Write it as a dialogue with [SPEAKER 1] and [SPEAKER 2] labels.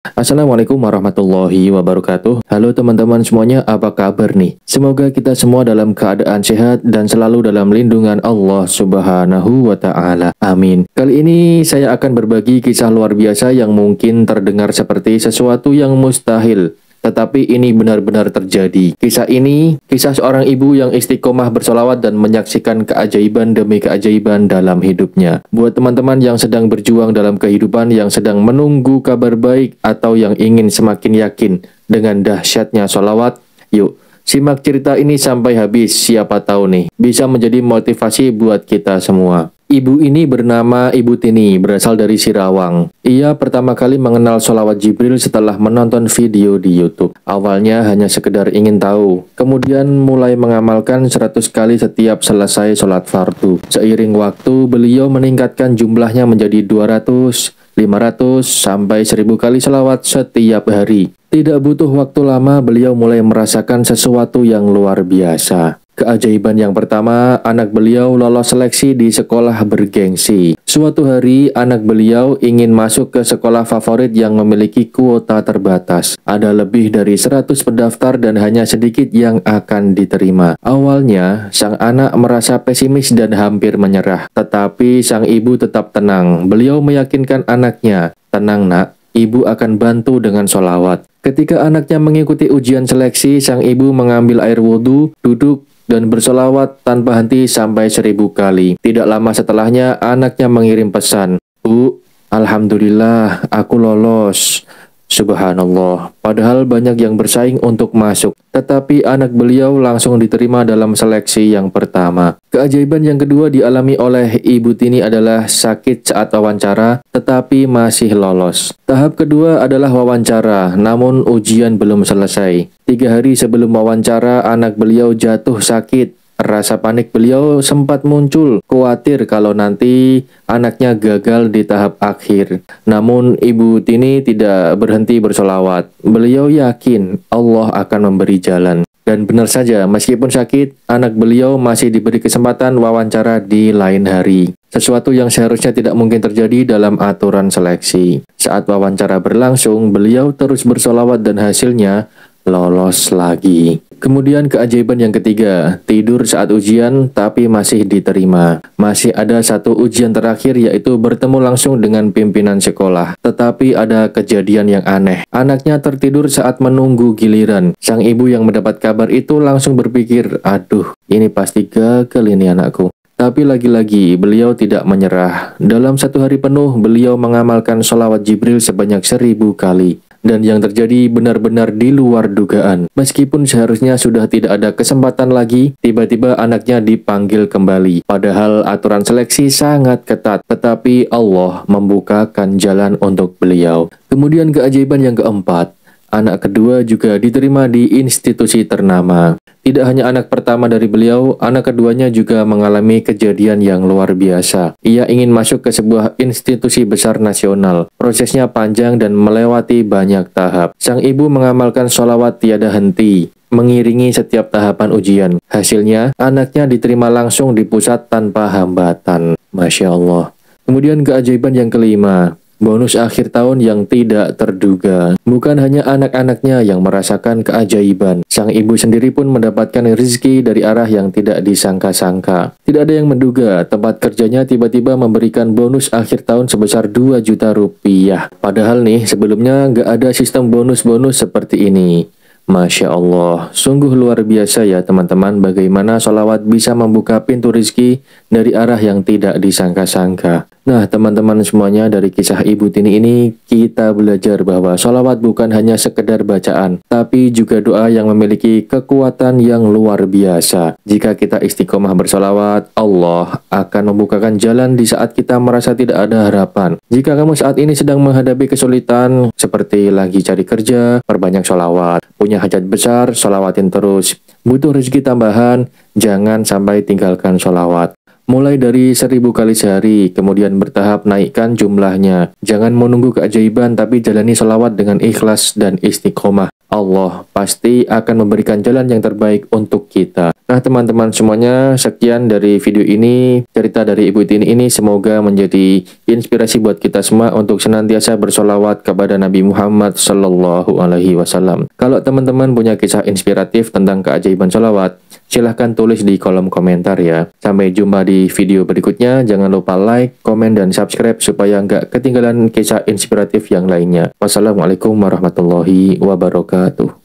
[SPEAKER 1] Assalamualaikum warahmatullahi wabarakatuh. Halo teman-teman semuanya, apa kabar nih? Semoga kita semua dalam keadaan sehat dan selalu dalam lindungan Allah Subhanahu wa Ta'ala. Amin. Kali ini saya akan berbagi kisah luar biasa yang mungkin terdengar seperti sesuatu yang mustahil, tetapi ini benar-benar terjadi. Kisah ini, kisah seorang ibu yang istiqomah bersolawat dan menyaksikan keajaiban demi keajaiban dalam hidupnya. Buat teman-teman yang sedang berjuang dalam kehidupan, yang sedang menunggu kabar baik, atau yang ingin semakin yakin dengan dahsyatnya solawat, yuk simak cerita ini sampai habis. Siapa tahu nih, bisa menjadi motivasi buat kita semua. Ibu ini bernama Ibu Tini, berasal dari Sirawang. Ia pertama kali mengenal sholawat Jibril setelah menonton video di YouTube. Awalnya hanya sekedar ingin tahu, kemudian mulai mengamalkan 100 kali setiap selesai sholat fardu. Seiring waktu, beliau meningkatkan jumlahnya menjadi 200, 500, sampai 1000 kali sholawat setiap hari. Tidak butuh waktu lama, beliau mulai merasakan sesuatu yang luar biasa. Keajaiban yang pertama, anak beliau lolos seleksi di sekolah bergengsi. Suatu hari, anak beliau ingin masuk ke sekolah favorit yang memiliki kuota terbatas. Ada lebih dari 100 pendaftar dan hanya sedikit yang akan diterima. Awalnya, sang anak merasa pesimis dan hampir menyerah. Tetapi sang ibu tetap tenang. Beliau meyakinkan anaknya, "Tenang nak, ibu akan bantu dengan sholawat." Ketika anaknya mengikuti ujian seleksi, sang ibu mengambil air wudhu, duduk, dan bersolawat tanpa henti sampai 1000 kali. Tidak lama setelahnya, anaknya mengirim pesan, "Bu, alhamdulillah, aku lolos." Subhanallah, padahal banyak yang bersaing untuk masuk, tetapi anak beliau langsung diterima dalam seleksi yang pertama. Keajaiban yang kedua dialami oleh Ibu Tini adalah sakit saat wawancara, tetapi masih lolos. Tahap kedua adalah wawancara, namun ujian belum selesai. 3 hari sebelum wawancara, anak beliau jatuh sakit. Rasa panik beliau sempat muncul, khawatir kalau nanti anaknya gagal di tahap akhir. Namun Ibu Tini tidak berhenti bersolawat. Beliau yakin Allah akan memberi jalan. Dan benar saja, meskipun sakit, anak beliau masih diberi kesempatan wawancara di lain hari. Sesuatu yang seharusnya tidak mungkin terjadi dalam aturan seleksi. Saat wawancara berlangsung, beliau terus bersolawat dan hasilnya lolos lagi. Kemudian keajaiban yang ketiga, tidur saat ujian tapi masih diterima. Masih ada satu ujian terakhir, yaitu bertemu langsung dengan pimpinan sekolah. Tetapi ada kejadian yang aneh. Anaknya tertidur saat menunggu giliran. Sang ibu yang mendapat kabar itu langsung berpikir, "Aduh, ini pasti gagal ini anakku." Tapi lagi-lagi beliau tidak menyerah. Dalam 1 hari penuh, beliau mengamalkan sholawat Jibril sebanyak 1000 kali. Dan yang terjadi benar-benar di luar dugaan. Meskipun seharusnya sudah tidak ada kesempatan lagi, tiba-tiba anaknya dipanggil kembali. Padahal aturan seleksi sangat ketat, tetapi Allah membukakan jalan untuk beliau. Kemudian keajaiban yang keempat, anak kedua juga diterima di institusi ternama. Tidak hanya anak pertama dari beliau, anak keduanya juga mengalami kejadian yang luar biasa. Ia ingin masuk ke sebuah institusi besar nasional. Prosesnya panjang dan melewati banyak tahap. Sang ibu mengamalkan sholawat tiada henti, mengiringi setiap tahapan ujian. Hasilnya, anaknya diterima langsung di pusat tanpa hambatan. Masya Allah. Kemudian keajaiban yang kelima, bonus akhir tahun yang tidak terduga. Bukan hanya anak-anaknya yang merasakan keajaiban, sang ibu sendiri pun mendapatkan rezeki dari arah yang tidak disangka-sangka. Tidak ada yang menduga tempat kerjanya tiba-tiba memberikan bonus akhir tahun sebesar 2 juta rupiah. Padahal nih, sebelumnya nggak ada sistem bonus-bonus seperti ini. Masya Allah, sungguh luar biasa ya teman-teman, bagaimana sholawat bisa membuka pintu rezeki dari arah yang tidak disangka-sangka. Nah teman-teman semuanya, dari kisah Ibu Tini ini kita belajar bahwa sholawat bukan hanya sekedar bacaan, tapi juga doa yang memiliki kekuatan yang luar biasa. Jika kita istiqomah bersolawat, Allah akan membukakan jalan di saat kita merasa tidak ada harapan. Jika kamu saat ini sedang menghadapi kesulitan, seperti lagi cari kerja, perbanyak sholawat. Punya hajat besar, sholawatin terus. Butuh rezeki tambahan, jangan sampai tinggalkan sholawat. Mulai dari 1000 kali sehari, kemudian bertahap naikkan jumlahnya. Jangan menunggu keajaiban, tapi jalani sholawat dengan ikhlas dan istiqomah. Allah pasti akan memberikan jalan yang terbaik untuk kita. Nah teman-teman semuanya, sekian dari video ini, cerita dari Ibu Tini ini semoga menjadi inspirasi buat kita semua untuk senantiasa bersolawat kepada Nabi Muhammad Sallallahu Alaihi Wasallam. Kalau teman-teman punya kisah inspiratif tentang keajaiban solawat, silahkan tulis di kolom komentar ya. Sampai jumpa di video berikutnya, jangan lupa like, komen, dan subscribe supaya nggak ketinggalan kisah inspiratif yang lainnya. Wassalamualaikum warahmatullahi wabarakatuh.